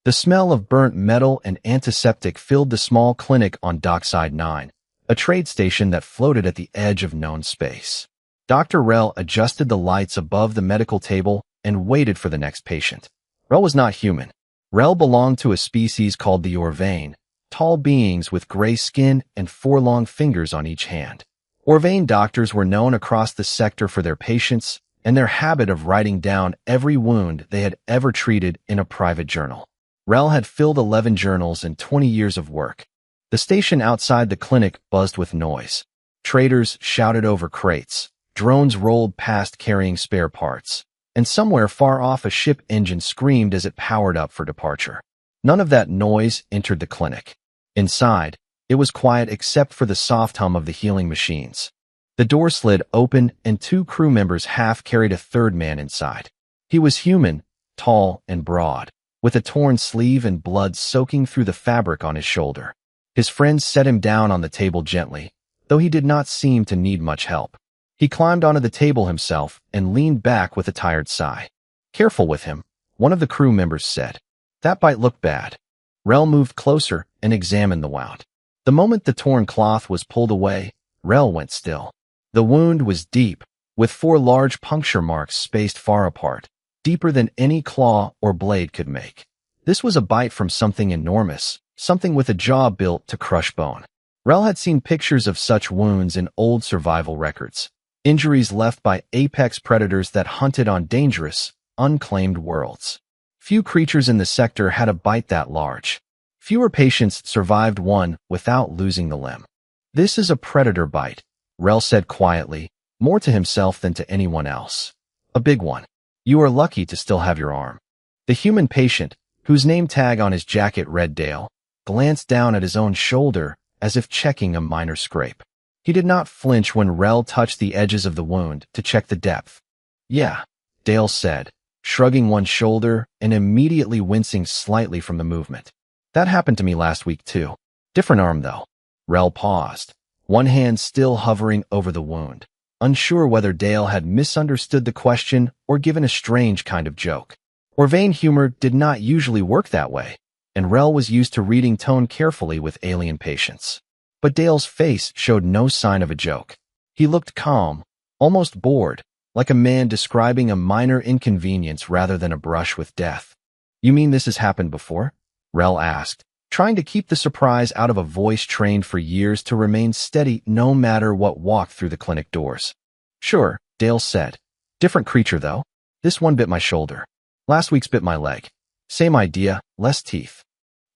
The smell of burnt metal and antiseptic filled the small clinic on Dockside 9, a trade station that floated at the edge of known space. Dr. Rel adjusted the lights above the medical table and waited for the next patient. Rel was not human. Rel belonged to a species called the Orvane, tall beings with gray skin and 4 long fingers on each hand. Orvane doctors were known across the sector for their patience and their habit of writing down every wound they had ever treated in a private journal. Rel had filled 11 journals and 20 years of work. The station outside the clinic buzzed with noise. Traders shouted over crates. Drones rolled past carrying spare parts. And somewhere far off a ship engine screamed as it powered up for departure. None of that noise entered the clinic. Inside, it was quiet except for the soft hum of the healing machines. The door slid open and 2 crew members half-carried a third man inside. He was human, tall and broad, with a torn sleeve and blood soaking through the fabric on his shoulder. His friends set him down on the table gently, though he did not seem to need much help. He climbed onto the table himself and leaned back with a tired sigh. "Careful with him," one of the crew members said. "That bite looked bad." Rel moved closer and examined the wound. The moment the torn cloth was pulled away, Rel went still. The wound was deep, with 4 large puncture marks spaced far apart, deeper than any claw or blade could make. This was a bite from something enormous, something with a jaw built to crush bone. Rel had seen pictures of such wounds in old survival records, injuries left by apex predators that hunted on dangerous, unclaimed worlds. Few creatures in the sector had a bite that large. Fewer patients survived one without losing the limb. "This is a predator bite," Rel said quietly, more to himself than to anyone else. "A big one. You are lucky to still have your arm." The human patient, whose name tag on his jacket read Dale, glanced down at his own shoulder as if checking a minor scrape. He did not flinch when Rel touched the edges of the wound to check the depth. "Yeah," Dale said, shrugging one shoulder and immediately wincing slightly from the movement. "That happened to me last week too. Different arm though." Rel paused, one hand still hovering over the wound, unsure whether Dale had misunderstood the question or given a strange kind of joke. Orvane humor did not usually work that way, and Rel was used to reading tone carefully with alien patients. But Dale's face showed no sign of a joke. He looked calm, almost bored, like a man describing a minor inconvenience rather than a brush with death. "You mean this has happened before?" Rel asked, trying to keep the surprise out of a voice trained for years to remain steady no matter what walked through the clinic doors. "Sure," Dale said. "Different creature though. This one bit my shoulder. Last week's bit my leg. Same idea, less teeth."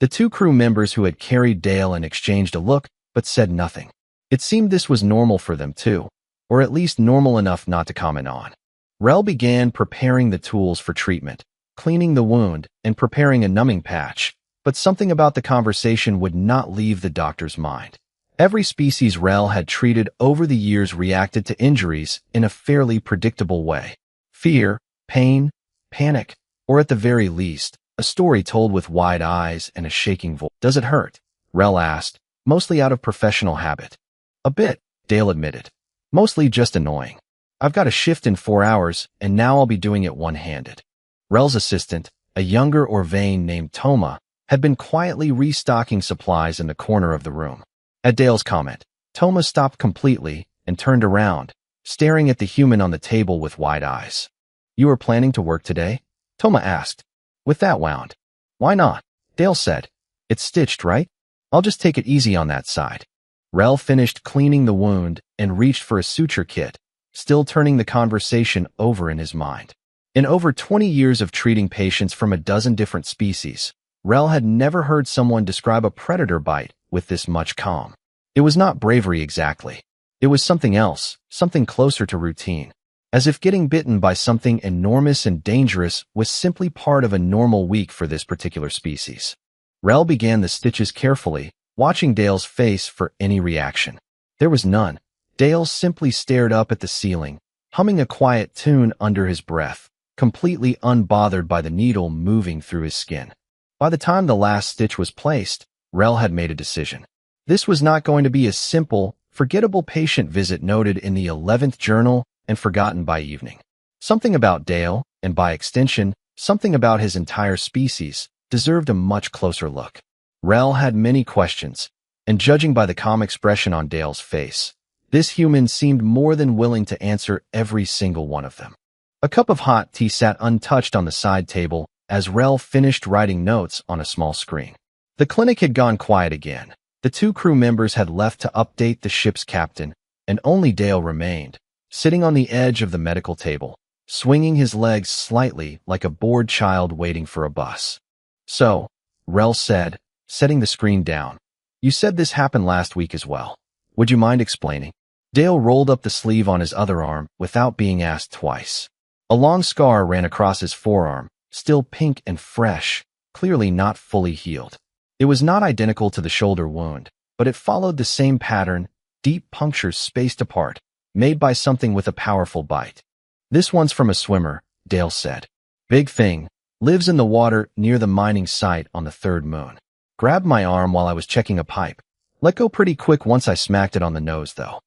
The 2 crew members who had carried Dale and exchanged a look, but said nothing. It seemed this was normal for them too, or at least normal enough not to comment on. Rel began preparing the tools for treatment, cleaning the wound, and preparing a numbing patch, but something about the conversation would not leave the doctor's mind. Every species Rel had treated over the years reacted to injuries in a fairly predictable way. Fear, pain, panic, or at the very least, a story told with wide eyes and a shaking voice. "Does it hurt?" Rel asked, mostly out of professional habit. "A bit," Dale admitted. "Mostly just annoying. I've got a shift in 4 hours, and now I'll be doing it one-handed." Rel's assistant, a younger Orvane named Toma, had been quietly restocking supplies in the corner of the room. At Dale's comment, Toma stopped completely and turned around, staring at the human on the table with wide eyes. "You are planning to work today?" Toma asked. "With that wound?" "Why not?" Dale said. "It's stitched, right? I'll just take it easy on that side." Rel finished cleaning the wound and reached for a suture kit, still turning the conversation over in his mind. In over 20 years of treating patients from a dozen different species, Rel had never heard someone describe a predator bite with this much calm. It was not bravery exactly. It was something else, something closer to routine. As if getting bitten by something enormous and dangerous was simply part of a normal week for this particular species. Rel began the stitches carefully, watching Dale's face for any reaction. There was none. Dale simply stared up at the ceiling, humming a quiet tune under his breath, completely unbothered by the needle moving through his skin. By the time the last stitch was placed, Rel had made a decision. This was not going to be a simple, forgettable patient visit noted in the 11th journal and forgotten by evening. Something about Dale, and by extension, something about his entire species, deserved a much closer look. Rel had many questions, and judging by the calm expression on Dale's face, this human seemed more than willing to answer every single one of them. A cup of hot tea sat untouched on the side table as Rel finished writing notes on a small screen. The clinic had gone quiet again. The two crew members had left to update the ship's captain, and only Dale remained, sitting on the edge of the medical table, swinging his legs slightly like a bored child waiting for a bus. "So," Rel said, setting the screen down, "you said this happened last week as well. Would you mind explaining?" Dale rolled up the sleeve on his other arm without being asked twice. A long scar ran across his forearm, still pink and fresh, clearly not fully healed. It was not identical to the shoulder wound, but it followed the same pattern, deep punctures spaced apart, made by something with a powerful bite. "This one's from a swimmer," Dale said. "Big thing, lives in the water near the mining site on the third moon. Grabbed my arm while I was checking a pipe. Let go pretty quick once I smacked it on the nose, though."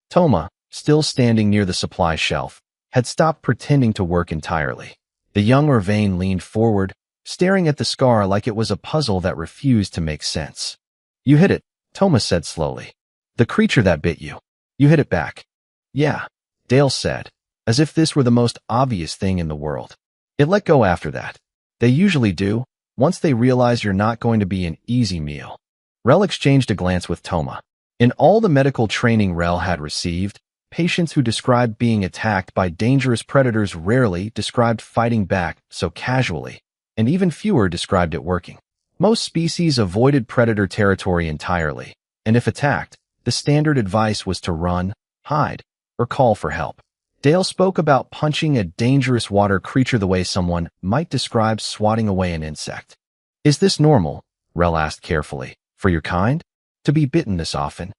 Toma, still standing near the supply shelf, had stopped pretending to work entirely. The young Orvain leaned forward, staring at the scar like it was a puzzle that refused to make sense. "You hit it," Toma said slowly. "The creature that bit you. You hit it back." "Yeah," Dale said, as if this were the most obvious thing in the world. "It let go after that. They usually do, once they realize you're not going to be an easy meal." Rel exchanged a glance with Toma. In all the medical training Rel had received, patients who described being attacked by dangerous predators rarely described fighting back so casually, and even fewer described it working. Most species avoided predator territory entirely, and if attacked, the standard advice was to run, hide, or call for help. Dale spoke about punching a dangerous water creature the way someone might describe swatting away an insect. "Is this normal?" Rel asked carefully. "For your kind? To be bitten this often?"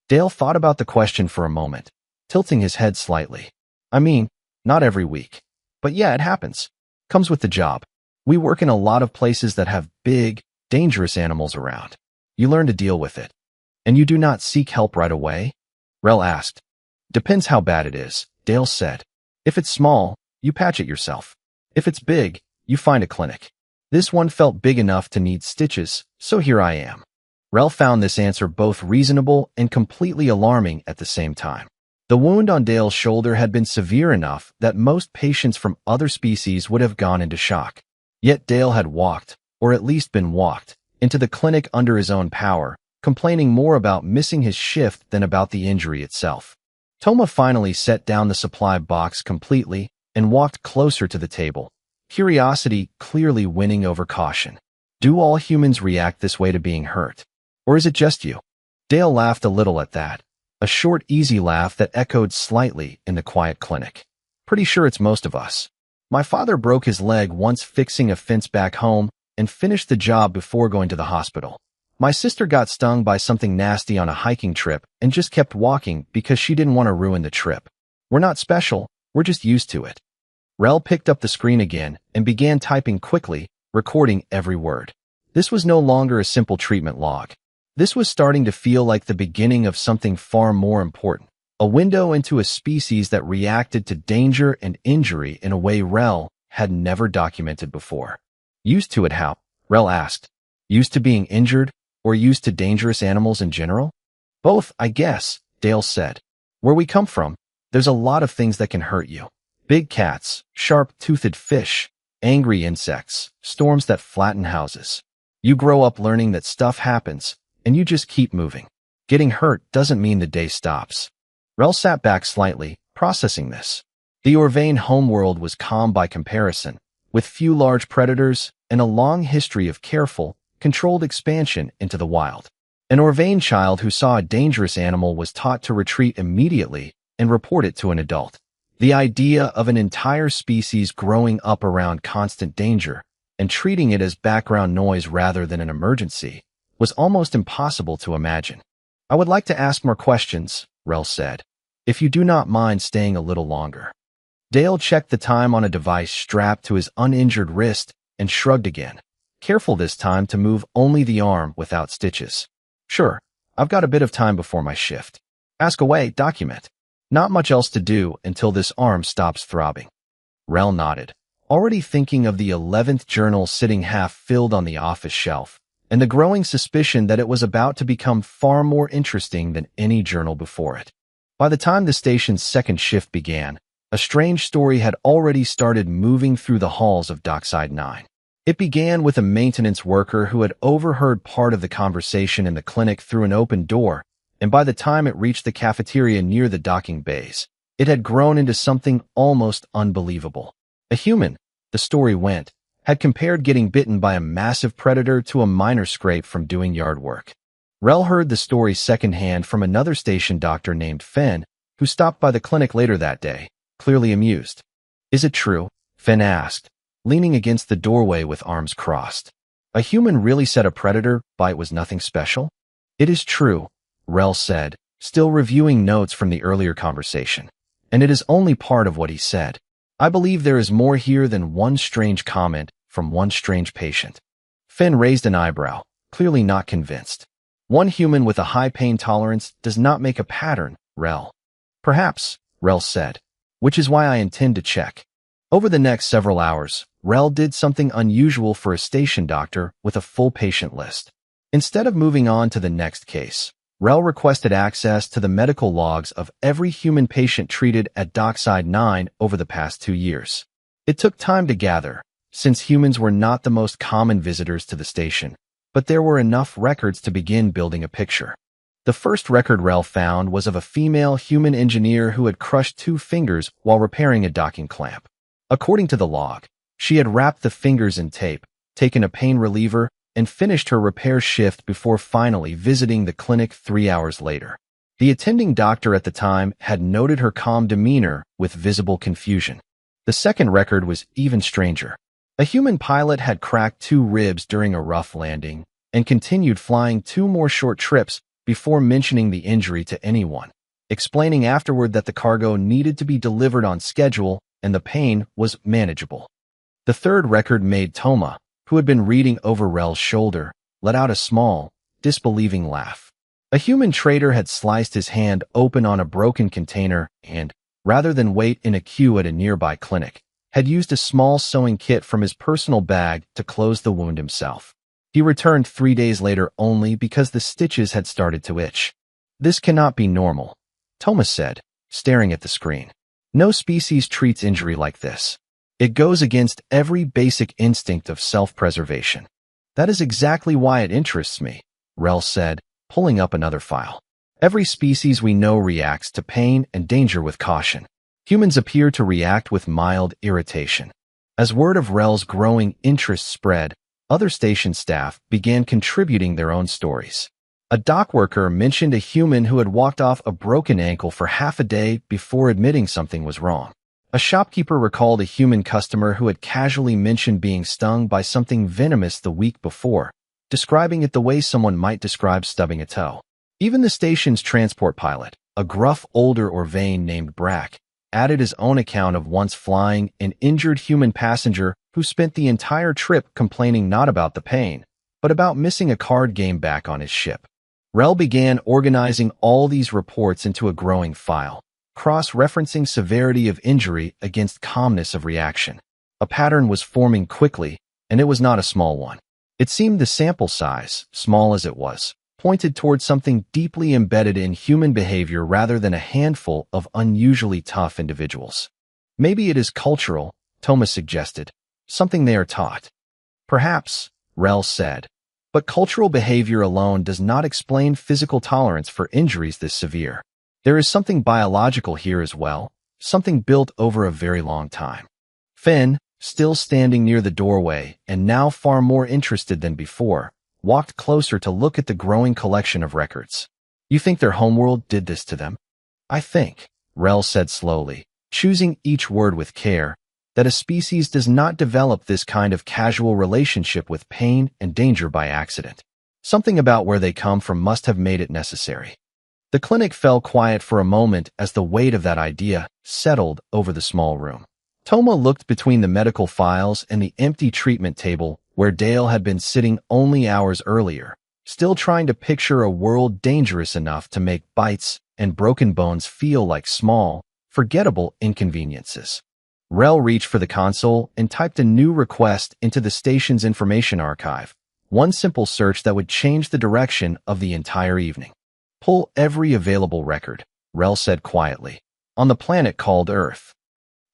Dale thought about the question for a moment, tilting his head slightly. "I mean, not every week. But yeah, it happens. Comes with the job. We work in a lot of places that have big, dangerous animals around. You learn to deal with it." "And you do not seek help right away?" Rel asked. "Depends how bad it is," Dale said. "If it's small, you patch it yourself. If it's big, you find a clinic. This one felt big enough to need stitches, so here I am." Rel found this answer both reasonable and completely alarming at the same time. The wound on Dale's shoulder had been severe enough that most patients from other species would have gone into shock. Yet Dale had walked, or at least been walked, into the clinic under his own power, complaining more about missing his shift than about the injury itself. Toma finally set down the supply box completely and walked closer to the table, curiosity clearly winning over caution. "Do all humans react this way to being hurt? Or is it just you?" Dale laughed a little at that, a short, easy laugh that echoed slightly in the quiet clinic. "Pretty sure it's most of us. My father broke his leg once fixing a fence back home and finished the job before going to the hospital. My sister got stung by something nasty on a hiking trip and just kept walking because she didn't want to ruin the trip. We're not special, we're just used to it." Rel picked up the screen again and began typing quickly, recording every word. This was no longer a simple treatment log. This was starting to feel like the beginning of something far more important, a window into a species that reacted to danger and injury in a way Rel had never documented before. "Used to it how?" Rel asked. "Used to being injured, or used to dangerous animals in general?" "Both, I guess," Dale said. "Where we come from, there's a lot of things that can hurt you. Big cats, sharp-toothed fish, angry insects, storms that flatten houses. You grow up learning that stuff happens, and you just keep moving. Getting hurt doesn't mean the day stops." Rel sat back slightly, processing this. The Orvain homeworld was calm by comparison, with few large predators and a long history of careful, controlled expansion into the wild. An Orvain child who saw a dangerous animal was taught to retreat immediately and report it to an adult. The idea of an entire species growing up around constant danger and treating it as background noise rather than an emergency was almost impossible to imagine. "I would like to ask more questions," Rel said, "if you do not mind staying a little longer." Dale checked the time on a device strapped to his uninjured wrist and shrugged again, careful this time to move only the arm without stitches. "Sure, I've got a bit of time before my shift. Ask away, document. Not much else to do until this arm stops throbbing." Rel nodded. already thinking of the 11th journal sitting half-filled on the office shelf, and the growing suspicion that it was about to become far more interesting than any journal before it. By the time the station's second shift began, a strange story had already started moving through the halls of Dockside 9. It began with a maintenance worker who had overheard part of the conversation in the clinic through an open door, and by the time it reached the cafeteria near the docking bays, it had grown into something almost unbelievable. A human, the story went, had compared getting bitten by a massive predator to a minor scrape from doing yard work. Rel heard the story secondhand from another station doctor named Fenn, who stopped by the clinic later that day, clearly amused. "Is it true?" Fenn asked, leaning against the doorway with arms crossed. "A human really said a predator bite was nothing special?" "It is true," Rel said, still reviewing notes from the earlier conversation. "And it is only part of what he said. I believe there is more here than one strange comment from one strange patient." Fenn raised an eyebrow, clearly not convinced. "One human with a high pain tolerance does not make a pattern, Rel." "Perhaps," Rel said, "which is why I intend to check." Over the next several hours, Rel did something unusual for a station doctor with a full patient list. Instead of moving on to the next case, Rel requested access to the medical logs of every human patient treated at Dockside 9 over the past 2 years. It took time to gather, since humans were not the most common visitors to the station, but there were enough records to begin building a picture. The first record Rel found was of a female human engineer who had crushed 2 fingers while repairing a docking clamp. According to the log, she had wrapped the fingers in tape, taken a pain reliever, and finished her repair shift before finally visiting the clinic 3 hours later. The attending doctor at the time had noted her calm demeanor with visible confusion. The second record was even stranger. A human pilot had cracked 2 ribs during a rough landing and continued flying 2 more short trips before mentioning the injury to anyone, explaining afterward that the cargo needed to be delivered on schedule and the pain was manageable. The third record made Toma, who had been reading over Rel's shoulder, let out a small, disbelieving laugh. A human trader had sliced his hand open on a broken container and, rather than wait in a queue at a nearby clinic, had used a small sewing kit from his personal bag to close the wound himself. He returned 3 days later only because the stitches had started to itch. "This cannot be normal," Thomas said, staring at the screen. "No species treats injury like this. It goes against every basic instinct of self-preservation." "That is exactly why it interests me," Rel said, pulling up another file. "Every species we know reacts to pain and danger with caution. Humans appear to react with mild irritation." As word of Rel's growing interest spread, other station staff began contributing their own stories. A dock worker mentioned a human who had walked off a broken ankle for half a day before admitting something was wrong. A shopkeeper recalled a human customer who had casually mentioned being stung by something venomous the week before, describing it the way someone might describe stubbing a toe. Even the station's transport pilot, a gruff older Orvain named Brack, added his own account of once flying an injured human passenger who spent the entire trip complaining not about the pain, but about missing a card game back on his ship. Rel began organizing all these reports into a growing file, cross-referencing severity of injury against calmness of reaction. A pattern was forming quickly, and it was not a small one. It seemed the sample size, small as it was, pointed towards something deeply embedded in human behavior rather than a handful of unusually tough individuals. "Maybe it is cultural," Thomas suggested, "something they are taught." "Perhaps," Rel said, "but cultural behavior alone does not explain physical tolerance for injuries this severe. There is something biological here as well, something built over a very long time." Fenn, still standing near the doorway and now far more interested than before, walked closer to look at the growing collection of records. "You think their homeworld did this to them?" "I think," Rel said slowly, choosing each word with care, "that a species does not develop this kind of casual relationship with pain and danger by accident. Something about where they come from must have made it necessary." The clinic fell quiet for a moment as the weight of that idea settled over the small room. Toma looked between the medical files and the empty treatment table where Dale had been sitting only hours earlier, still trying to picture a world dangerous enough to make bites and broken bones feel like small, forgettable inconveniences. Rel reached for the console and typed a new request into the station's information archive. One simple search that would change the direction of the entire evening. Pull every available record, Rel said quietly, on the planet called Earth.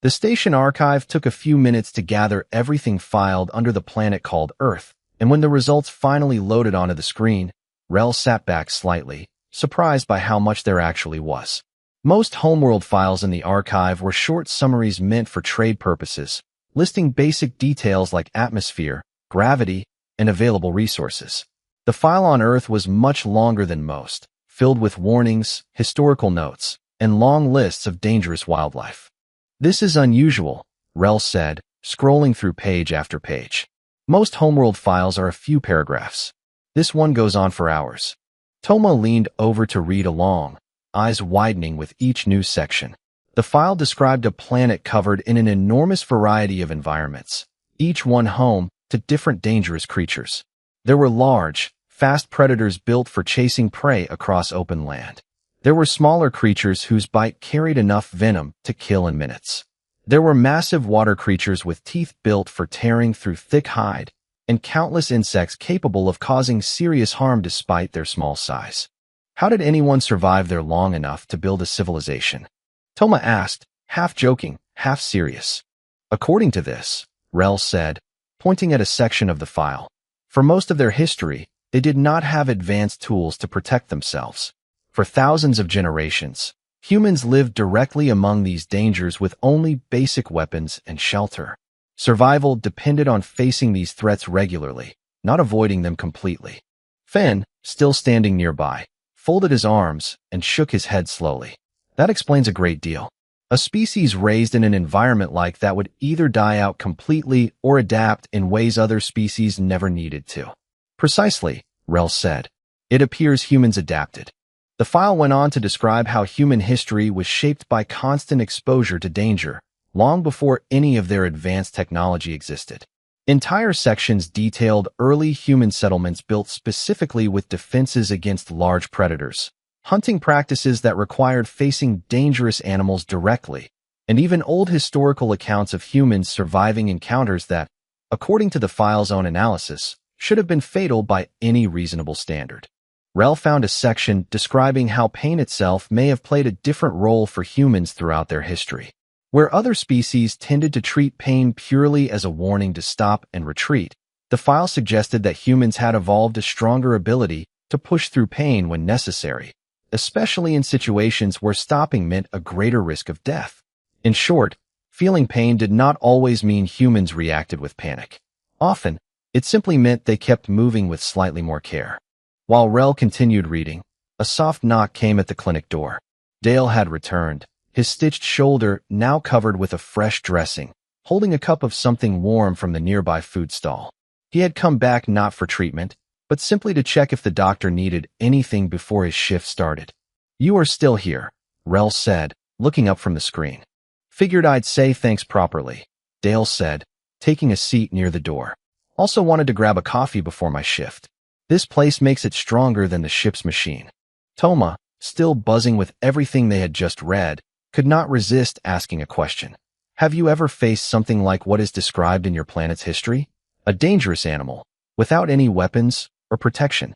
The station archive took a few minutes to gather everything filed under the planet called Earth, and when the results finally loaded onto the screen, Rel sat back slightly, surprised by how much there actually was. Most homeworld files in the archive were short summaries meant for trade purposes, listing basic details like atmosphere, gravity, and available resources. The file on Earth was much longer than most, filled with warnings, historical notes, and long lists of dangerous wildlife. This is unusual, Rel said, scrolling through page after page. Most homeworld files are a few paragraphs. This one goes on for hours. Toma leaned over to read along, eyes widening with each new section. The file described a planet covered in an enormous variety of environments, each one home to different dangerous creatures. There were large, fast predators built for chasing prey across open land. There were smaller creatures whose bite carried enough venom to kill in minutes. There were massive water creatures with teeth built for tearing through thick hide, and countless insects capable of causing serious harm despite their small size. How did anyone survive there long enough to build a civilization? Toma asked, half joking, half serious. According to this, Rel said, pointing at a section of the file, for most of their history, they did not have advanced tools to protect themselves. For thousands of generations, humans lived directly among these dangers with only basic weapons and shelter. Survival depended on facing these threats regularly, not avoiding them completely. Fen, still standing nearby, folded his arms and shook his head slowly. That explains a great deal. A species raised in an environment like that would either die out completely or adapt in ways other species never needed to. Precisely, Rel said. It appears humans adapted. The file went on to describe how human history was shaped by constant exposure to danger, long before any of their advanced technology existed. Entire sections detailed early human settlements built specifically with defenses against large predators, hunting practices that required facing dangerous animals directly, and even old historical accounts of humans surviving encounters that, according to the file's own analysis, should have been fatal by any reasonable standard. Rel found a section describing how pain itself may have played a different role for humans throughout their history. Where other species tended to treat pain purely as a warning to stop and retreat, the file suggested that humans had evolved a stronger ability to push through pain when necessary, especially in situations where stopping meant a greater risk of death. In short, feeling pain did not always mean humans reacted with panic. Often, it simply meant they kept moving with slightly more care. While Rel continued reading, a soft knock came at the clinic door. Dale had returned, his stitched shoulder now covered with a fresh dressing, holding a cup of something warm from the nearby food stall. He had come back not for treatment, but simply to check if the doctor needed anything before his shift started. "You are still here," Rel said, looking up from the screen. "Figured I'd say thanks properly," Dale said, taking a seat near the door. "Also wanted to grab a coffee before my shift. This place makes it stronger than the ship's machine." Toma, still buzzing with everything they had just read, could not resist asking a question. "Have you ever faced something like what is described in your planet's history? A dangerous animal, without any weapons or protection?"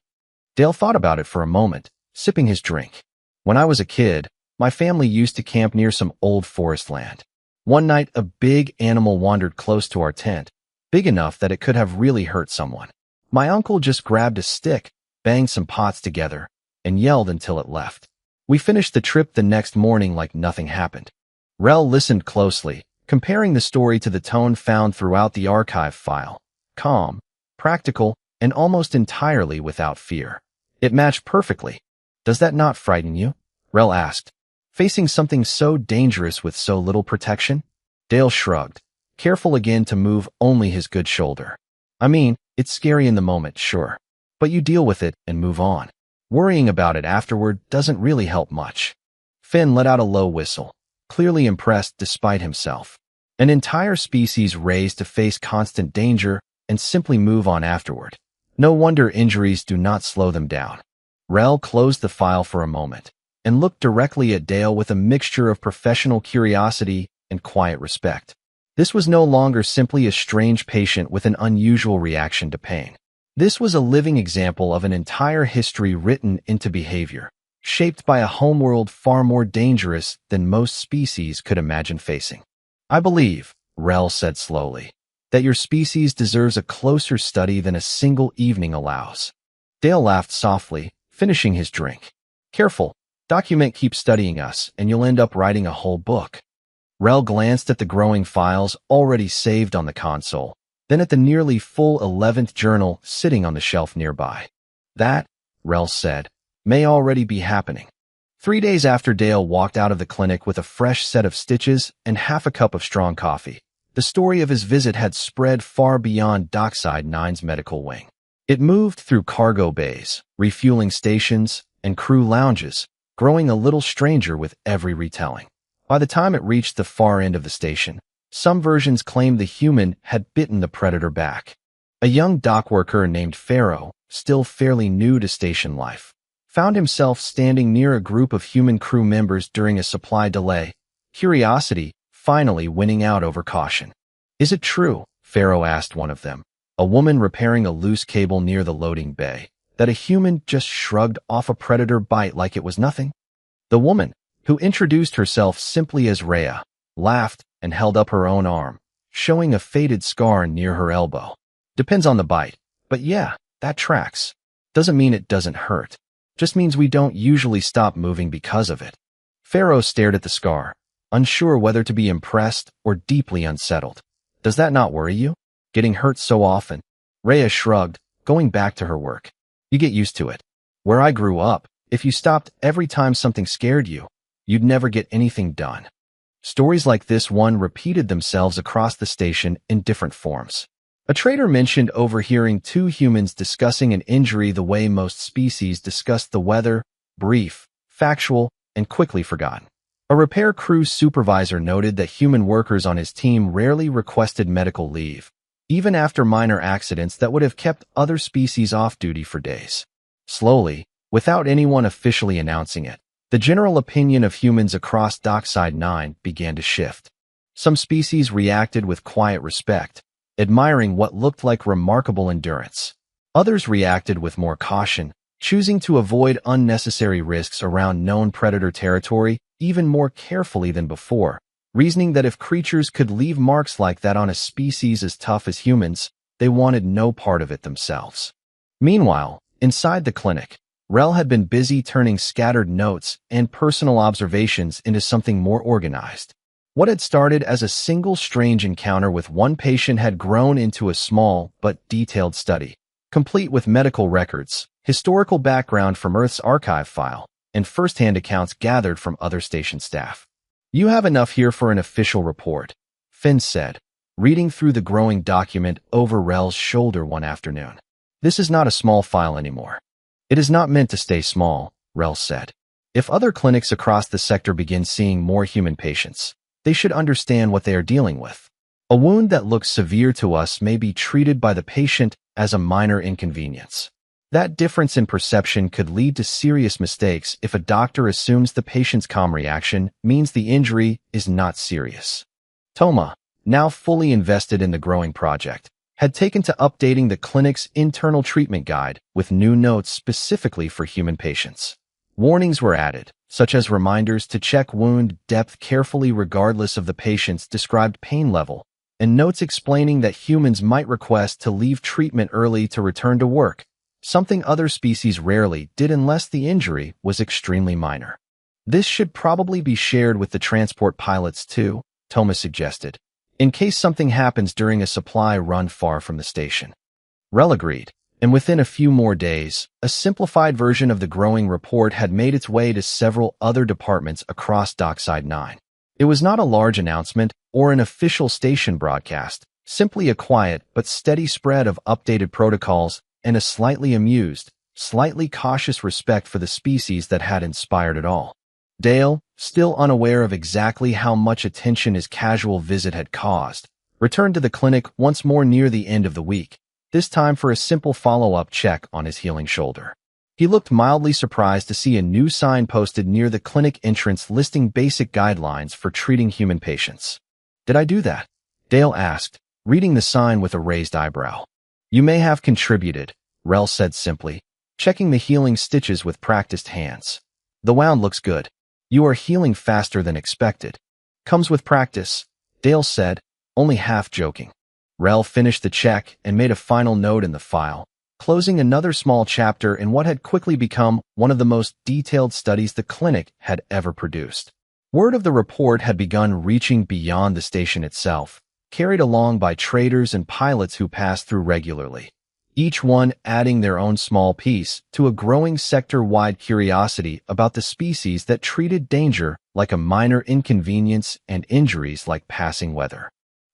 Dale thought about it for a moment, sipping his drink. "When I was a kid, my family used to camp near some old forest land. One night, a big animal wandered close to our tent, big enough that it could have really hurt someone. My uncle just grabbed a stick, banged some pots together, and yelled until it left. We finished the trip the next morning like nothing happened." Rel listened closely, comparing the story to the tone found throughout the archive file. Calm, practical, and almost entirely without fear. It matched perfectly. "Does that not frighten you?" Rel asked. "Facing something so dangerous with so little protection?" Dale shrugged, careful again to move only his good shoulder. "I mean, it's scary in the moment, sure. But you deal with it and move on. Worrying about it afterward doesn't really help much." Finn let out a low whistle, clearly impressed despite himself. An entire species raised to face constant danger and simply move on afterward. No wonder injuries do not slow them down. Rel closed the file for a moment and looked directly at Dale with a mixture of professional curiosity and quiet respect. This was no longer simply a strange patient with an unusual reaction to pain. This was a living example of an entire history written into behavior, shaped by a homeworld far more dangerous than most species could imagine facing. I believe, Rel said slowly, that your species deserves a closer study than a single evening allows. Dale laughed softly, finishing his drink. Careful, document keep studying us, and you'll end up writing a whole book. Rel glanced at the growing files already saved on the console, then at the nearly full 11th journal sitting on the shelf nearby. That, Rel said, may already be happening. 3 days after Dale walked out of the clinic with a fresh set of stitches and half a cup of strong coffee, the story of his visit had spread far beyond Dockside 9's medical wing. It moved through cargo bays, refueling stations, and crew lounges, growing a little stranger with every retelling. By the time it reached the far end of the station, some versions claimed the human had bitten the predator back. A young dock worker named Pharaoh, still fairly new to station life, found himself standing near a group of human crew members during a supply delay, curiosity finally winning out over caution. "Is it true?" Pharaoh asked one of them, a woman repairing a loose cable near the loading bay, "that a human just shrugged off a predator bite like it was nothing?" The woman, who introduced herself simply as Rhea, laughed and held up her own arm, showing a faded scar near her elbow. "Depends on the bite, but yeah, that tracks. Doesn't mean it doesn't hurt. Just means we don't usually stop moving because of it." Pharaoh stared at the scar, unsure whether to be impressed or deeply unsettled. "Does that not worry you? Getting hurt so often?" Rhea shrugged, going back to her work. "You get used to it. Where I grew up, if you stopped every time something scared you, you'd never get anything done." Stories like this one repeated themselves across the station in different forms. A trader mentioned overhearing two humans discussing an injury the way most species discussed the weather: brief, factual, and quickly forgotten. A repair crew supervisor noted that human workers on his team rarely requested medical leave, even after minor accidents that would have kept other species off duty for days. Slowly, without anyone officially announcing it, the general opinion of humans across Dockside 9 began to shift. Some species reacted with quiet respect, admiring what looked like remarkable endurance. Others reacted with more caution, choosing to avoid unnecessary risks around known predator territory even more carefully than before, reasoning that if creatures could leave marks like that on a species as tough as humans, they wanted no part of it themselves. Meanwhile, inside the clinic, Rel had been busy turning scattered notes and personal observations into something more organized. What had started as a single strange encounter with one patient had grown into a small but detailed study, complete with medical records, historical background from Earth's archive file, and first-hand accounts gathered from other station staff. "You have enough here for an official report," Finn said, reading through the growing document over Rel's shoulder one afternoon. "This is not a small file anymore." "It is not meant to stay small," Rel said. "If other clinics across the sector begin seeing more human patients, they should understand what they are dealing with. A wound that looks severe to us may be treated by the patient as a minor inconvenience. That difference in perception could lead to serious mistakes if a doctor assumes the patient's calm reaction means the injury is not serious." Toma, now fully invested in the growing project, had taken to updating the clinic's internal treatment guide with new notes specifically for human patients. Warnings were added, such as reminders to check wound depth carefully regardless of the patient's described pain level, and notes explaining that humans might request to leave treatment early to return to work, something other species rarely did unless the injury was extremely minor. "This should probably be shared with the transport pilots too," Thomas suggested, "in case something happens during a supply run far from the station." Rel agreed, and within a few more days, a simplified version of the growing report had made its way to several other departments across Dockside 9. It was not a large announcement or an official station broadcast, simply a quiet but steady spread of updated protocols and a slightly amused, slightly cautious respect for the species that had inspired it all. Dale, still unaware of exactly how much attention his casual visit had caused, returned to the clinic once more near the end of the week, this time for a simple follow-up check on his healing shoulder. He looked mildly surprised to see a new sign posted near the clinic entrance listing basic guidelines for treating human patients. "Did I do that?" Dale asked, reading the sign with a raised eyebrow. You may have contributed, Rel said simply, checking the healing stitches with practiced hands. The wound looks good. You are healing faster than expected. Comes with practice, Dale said, only half joking. Rel finished the check and made a final note in the file, closing another small chapter in what had quickly become one of the most detailed studies the clinic had ever produced. Word of the report had begun reaching beyond the station itself, carried along by traders and pilots who passed through regularly, each one adding their own small piece to a growing sector-wide curiosity about the species that treated danger like a minor inconvenience and injuries like passing weather.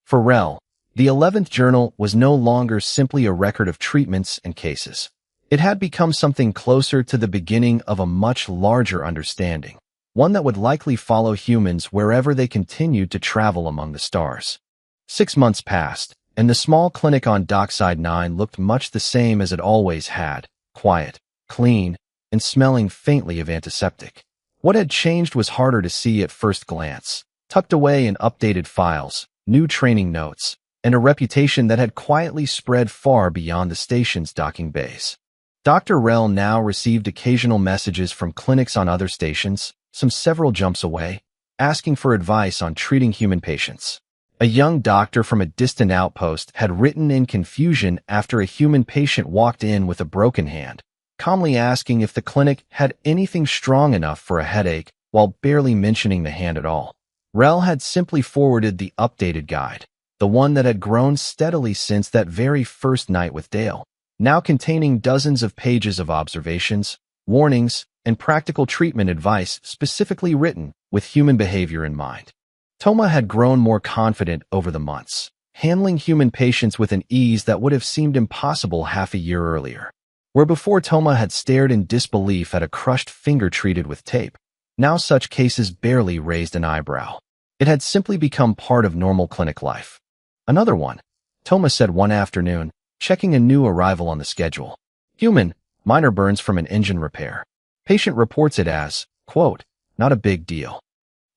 For Rel, the 11th journal was no longer simply a record of treatments and cases. It had become something closer to the beginning of a much larger understanding, one that would likely follow humans wherever they continued to travel among the stars. 6 months passed, and the small clinic on Dockside 9 looked much the same as it always had, quiet, clean, and smelling faintly of antiseptic. What had changed was harder to see at first glance, tucked away in updated files, new training notes, and a reputation that had quietly spread far beyond the station's docking bays. Dr. Rel now received occasional messages from clinics on other stations, some several jumps away, asking for advice on treating human patients. A young doctor from a distant outpost had written in confusion after a human patient walked in with a broken hand, calmly asking if the clinic had anything strong enough for a headache while barely mentioning the hand at all. Rel had simply forwarded the updated guide, the one that had grown steadily since that very first night with Dale, now containing dozens of pages of observations, warnings, and practical treatment advice specifically written with human behavior in mind. Toma had grown more confident over the months, handling human patients with an ease that would have seemed impossible half a year earlier. Where before Toma had stared in disbelief at a crushed finger treated with tape, now such cases barely raised an eyebrow. It had simply become part of normal clinic life. Another one, Toma said one afternoon, checking a new arrival on the schedule. Human, minor burns from an engine repair. Patient reports it as, quote, not a big deal.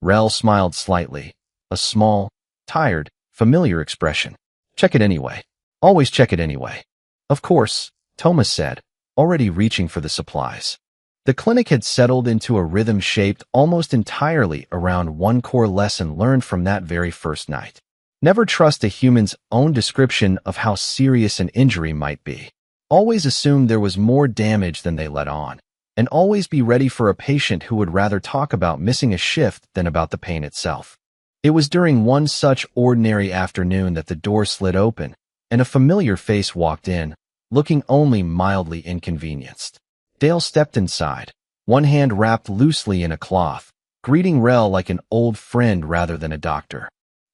Rel smiled slightly, a small, tired, familiar expression. Check it anyway. Always check it anyway. Of course, Toma said, already reaching for the supplies. The clinic had settled into a rhythm shaped almost entirely around one core lesson learned from that very first night. Never trust a human's own description of how serious an injury might be. Always assume there was more damage than they let on. And always be ready for a patient who would rather talk about missing a shift than about the pain itself. It was during one such ordinary afternoon that the door slid open, and a familiar face walked in, looking only mildly inconvenienced. Dale stepped inside, one hand wrapped loosely in a cloth, greeting Rel like an old friend rather than a doctor.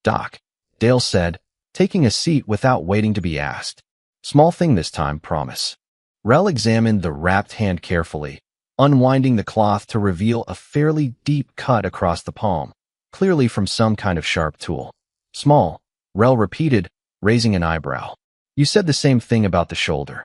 Doc, Dale said, taking a seat without waiting to be asked. Small thing this time, promise. Rel examined the wrapped hand carefully, unwinding the cloth to reveal a fairly deep cut across the palm, clearly from some kind of sharp tool. Small, Rel repeated, raising an eyebrow. You said the same thing about the shoulder.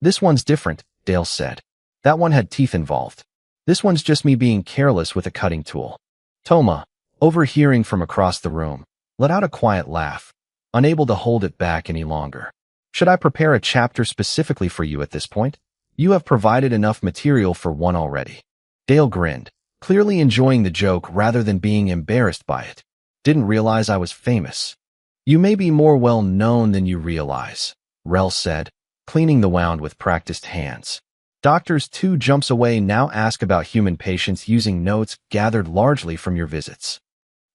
This one's different, Dale said. That one had teeth involved. This one's just me being careless with a cutting tool. Toma, overhearing from across the room, let out a quiet laugh, unable to hold it back any longer. Should I prepare a chapter specifically for you at this point? You have provided enough material for one already. Dale grinned, clearly enjoying the joke rather than being embarrassed by it. Didn't realize I was famous. You may be more well known than you realize, Rel said, cleaning the wound with practiced hands. Doctors 2 jumps away now ask about human patients using notes gathered largely from your visits.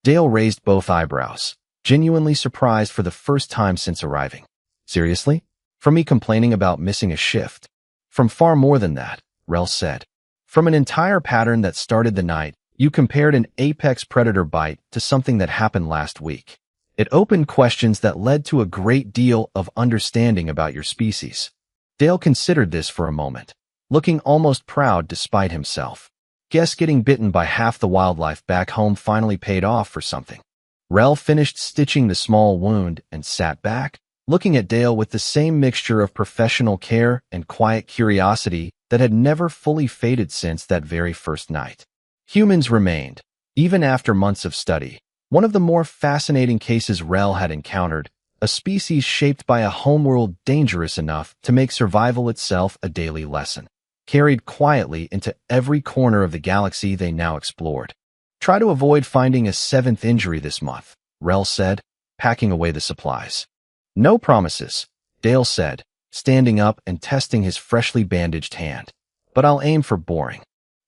Dale raised both eyebrows, genuinely surprised for the first time since arriving. Seriously? From me complaining about missing a shift? From far more than that, Rel said. From an entire pattern that started the night, you compared an apex predator bite to something that happened last week. It opened questions that led to a great deal of understanding about your species. Dale considered this for a moment, looking almost proud despite himself. Guess getting bitten by half the wildlife back home finally paid off for something. Rel finished stitching the small wound and sat back, looking at Dale with the same mixture of professional care and quiet curiosity that had never fully faded since that very first night. Humans remained, even after months of study, One of the more fascinating cases Rel had encountered, a species shaped by a homeworld dangerous enough to make survival itself a daily lesson, carried quietly into every corner of the galaxy they now explored. Try to avoid finding a seventh injury this month, Rel said, packing away the supplies. No promises, Dale said, standing up and testing his freshly bandaged hand. But I'll aim for boring.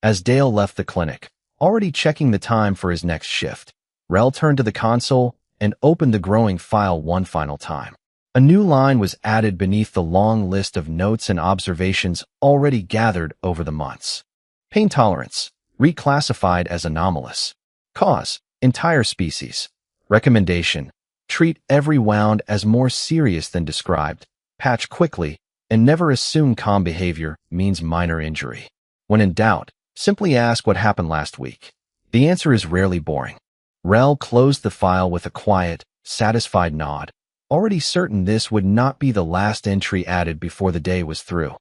As Dale left the clinic, already checking the time for his next shift, Rel turned to the console and opened the growing file one final time. A new line was added beneath the long list of notes and observations already gathered over the months. Pain tolerance, reclassified as anomalous. Cause, entire species. Recommendation, treat every wound as more serious than described, patch quickly, and never assume calm behavior means minor injury. When in doubt, simply ask what happened last week. The answer is rarely boring. Rel closed the file with a quiet, satisfied nod, already certain this would not be the last entry added before the day was through.